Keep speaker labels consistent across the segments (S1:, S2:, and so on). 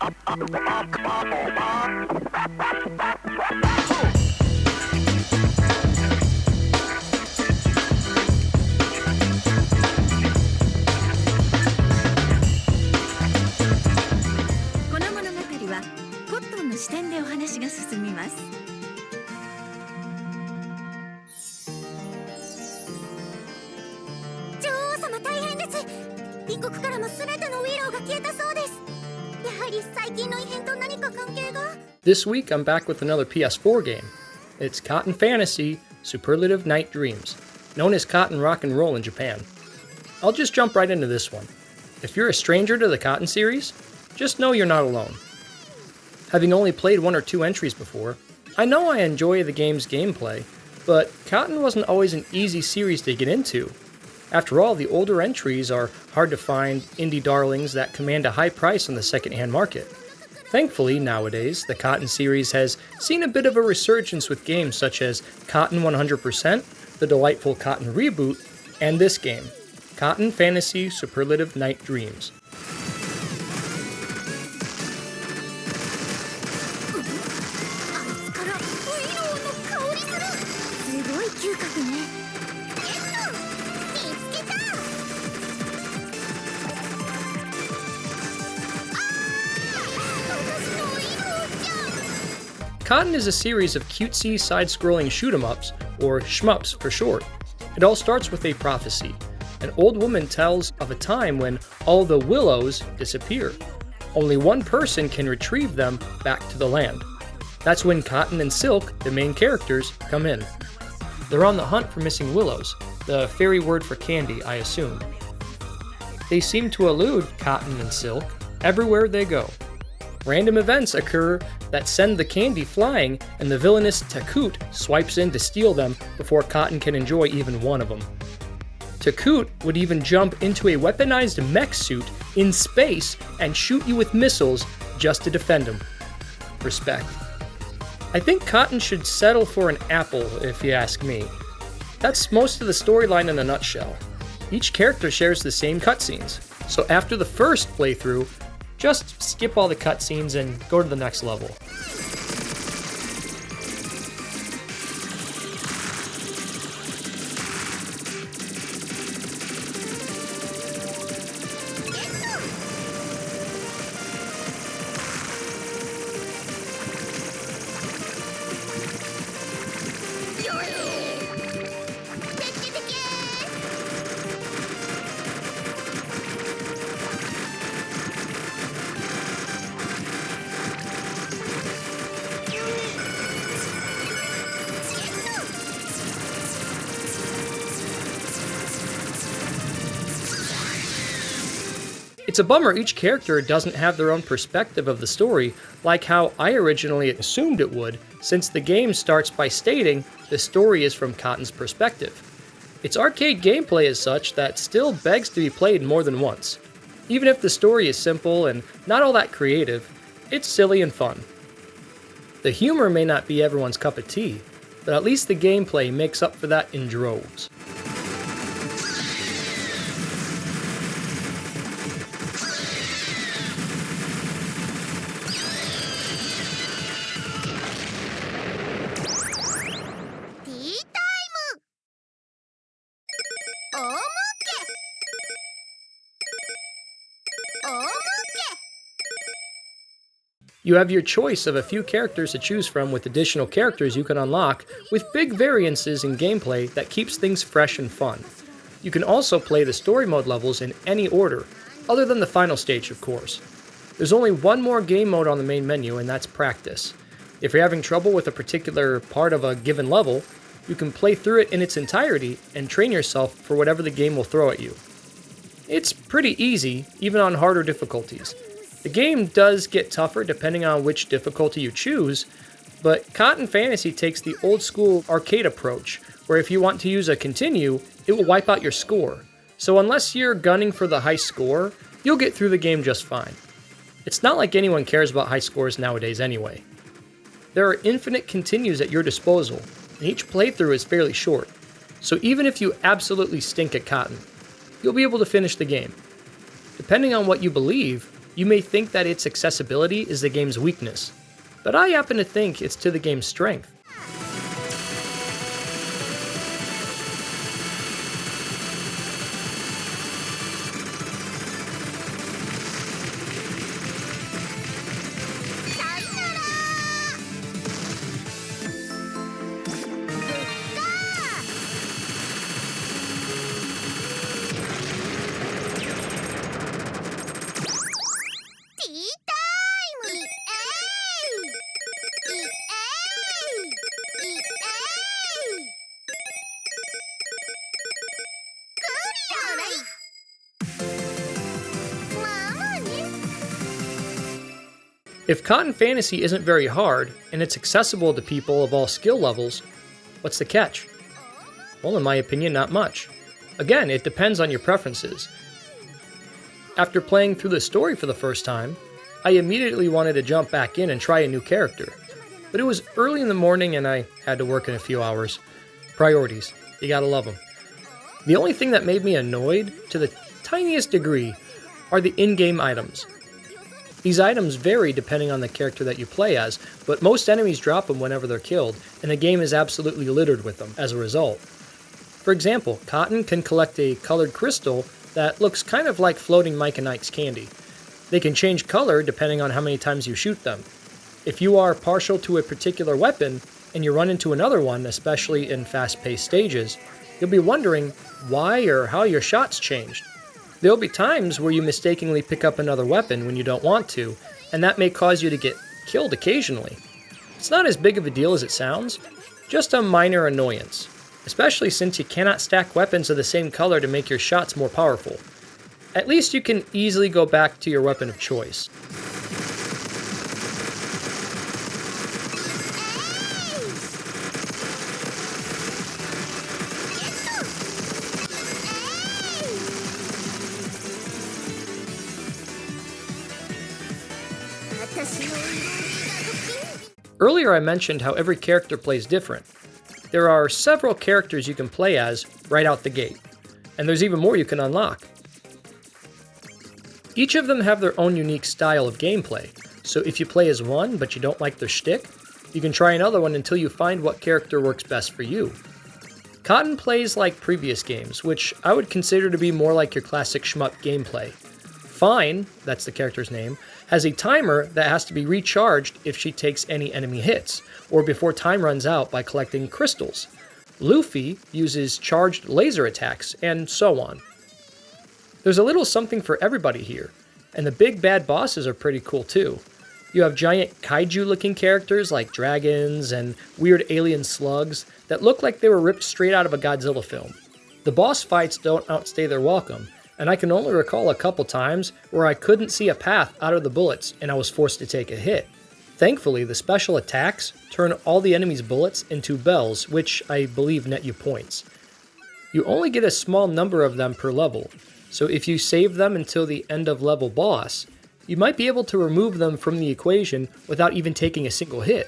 S1: この物語はコットンの視点でお話が進みます。
S2: 女王様大変です。隣国からも全てのウィローが消えたそうです。やはり最近の異変と何か関係が？
S3: This week, I'm back with another PS4 game. It's Cotton Fantasy Superlative Night Dreams, known as Cotton Rock and Roll in Japan. I'll just jump right into this one. If you're a stranger to the Cotton series, just know you're not alone. Having only played one or two entries before, I know I enjoy the game's gameplay, but Cotton wasn't always an easy series to get into. After all, the older entries are hard to find indie darlings that command a high price on the second-hand market. Thankfully, nowadays, the Cotton series has seen a bit of a resurgence with games such as Cotton 100%, the delightful Cotton Reboot, and this game, Cotton Fantasy Superlative Night Dreams. Cotton is a series of cutesy, side-scrolling shoot-em-ups, or shmups for short. It all starts with a prophecy. An old woman tells of a time when all the willows disappear. Only one person can retrieve them back to the land. That's when Cotton and Silk, the main characters, come in. They're on the hunt for missing willows, the fairy word for candy, I assume. They seem to elude Cotton and Silk everywhere they go. Random events occur that send the candy flying, and the villainous Takut swipes in to steal them before Cotton can enjoy even one of them. Takut would even jump into a weaponized mech suit in space and shoot you with missiles just to defend him. Respect. I think Cotton should settle for an apple, if you ask me. That's most of the storyline in a nutshell. Each character shares the same cutscenes, so after the first playthrough, just skip all the cutscenes and go to the next level. It's a bummer each character doesn't have their own perspective of the story, like how I originally assumed it would, since the game starts by stating the story is from Cotton's perspective. Its arcade gameplay is such that still begs to be played more than once. Even if the story is simple and not all that creative, it's silly and fun. The humor may not be everyone's cup of tea, but at least the gameplay makes up for that in droves. You have your choice of a few characters to choose from, with additional characters you can unlock, with big variances in gameplay that keeps things fresh and fun. You can also play the story mode levels in any order, other than the final stage of course. There's only one more game mode on the main menu, and that's practice. If you're having trouble with a particular part of a given level, you can play through it in its entirety and train yourself for whatever the game will throw at you. It's pretty easy, even on harder difficulties. The game does get tougher depending on which difficulty you choose, but Cotton Fantasy takes the old school arcade approach, where if you want to use a continue, it will wipe out your score. So unless you're gunning for the high score, you'll get through the game just fine. It's not like anyone cares about high scores nowadays anyway. There are infinite continues at your disposal, and each playthrough is fairly short, so even if you absolutely stink at Cotton, you'll be able to finish the game. Depending on what you believe, You may think that its accessibility is the game's weakness, but I happen to think it's to the game's strength. If Cotton Fantasy isn't very hard, and it's accessible to people of all skill levels, what's the catch? Well, in my opinion, not much. Again, it depends on your preferences. After playing through the story for the first time, I immediately wanted to jump back in and try a new character. But it was early in the morning and I had to work in a few hours. Priorities, you gotta love them. The only thing that made me annoyed, to the tiniest degree, are the in-game items. These items vary depending on the character that you play as, but most enemies drop them whenever they're killed, and the game is absolutely littered with them as a result. For example, Cotton can collect a colored crystal that looks kind of like floating Mike and Ike's candy. They can change color depending on how many times you shoot them. If you are partial to a particular weapon, and you run into another one, especially in fast-paced stages, you'll be wondering why or how your shots changed. There'll be times where you mistakenly pick up another weapon when you don't want to, and that may cause you to get killed occasionally. It's not as big of a deal as it sounds, just a minor annoyance, especially since you cannot stack weapons of the same color to make your shots more powerful. At least you can easily go back to your weapon of choice. Earlier I mentioned how every character plays different. There are several characters you can play as right out the gate, and there's even more you can unlock. Each of them have their own unique style of gameplay, so if you play as one but you don't like their shtick, you can try another one until you find what character works best for you. Cotton plays like previous games, which I would consider to be more like your classic shmup gameplay. Fine, that's the character's name, has a timer that has to be recharged if she takes any enemy hits, or before time runs out by collecting crystals. Luffy uses charged laser attacks, and so on. There's a little something for everybody here, and the big bad bosses are pretty cool too. You have giant kaiju-looking characters like dragons and weird alien slugs that look like they were ripped straight out of a Godzilla film. The boss fights don't outstay their welcome, and I can only recall a couple times where I couldn't see a path out of the bullets and I was forced to take a hit. Thankfully, the special attacks turn all the enemy's bullets into bells, which I believe net you points. You only get a small number of them per level, so if you save them until the end of level boss, you might be able to remove them from the equation without even taking a single hit.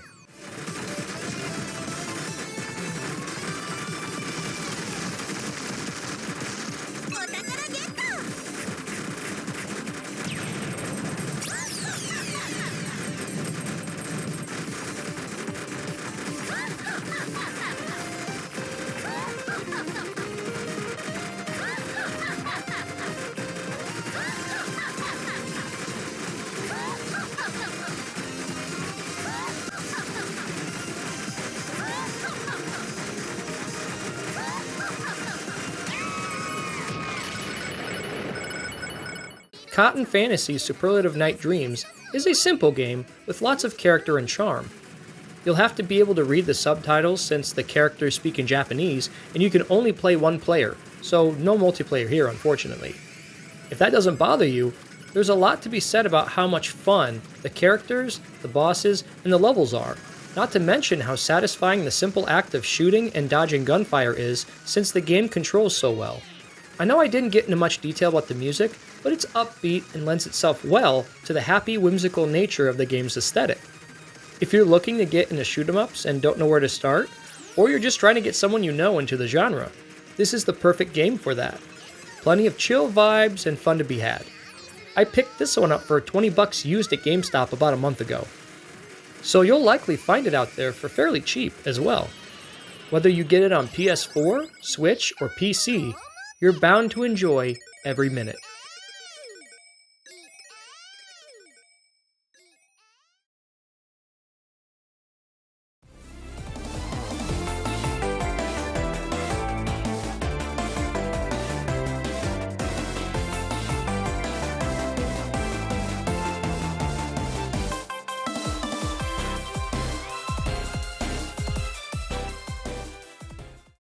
S3: Cotton Fantasy's Superlative Night Dreams is a simple game with lots of character and charm. You'll have to be able to read the subtitles since the characters speak in Japanese, and you can only play one player, so no multiplayer here, unfortunately. If that doesn't bother you, there's a lot to be said about how much fun the characters, the bosses, and the levels are, not to mention how satisfying the simple act of shooting and dodging gunfire is since the game controls so well. I know I didn't get into much detail about the music, but it's upbeat and lends itself well to the happy, whimsical nature of the game's aesthetic. If you're looking to get into shoot-em-ups and don't know where to start, or you're just trying to get someone you know into the genre, this is the perfect game for that. Plenty of chill vibes and fun to be had. I picked this one up for 20 bucks used at GameStop about a month ago. So you'll likely find it out there for fairly cheap as well. Whether you get it on PS4, Switch, or PC, you're bound to enjoy every minute.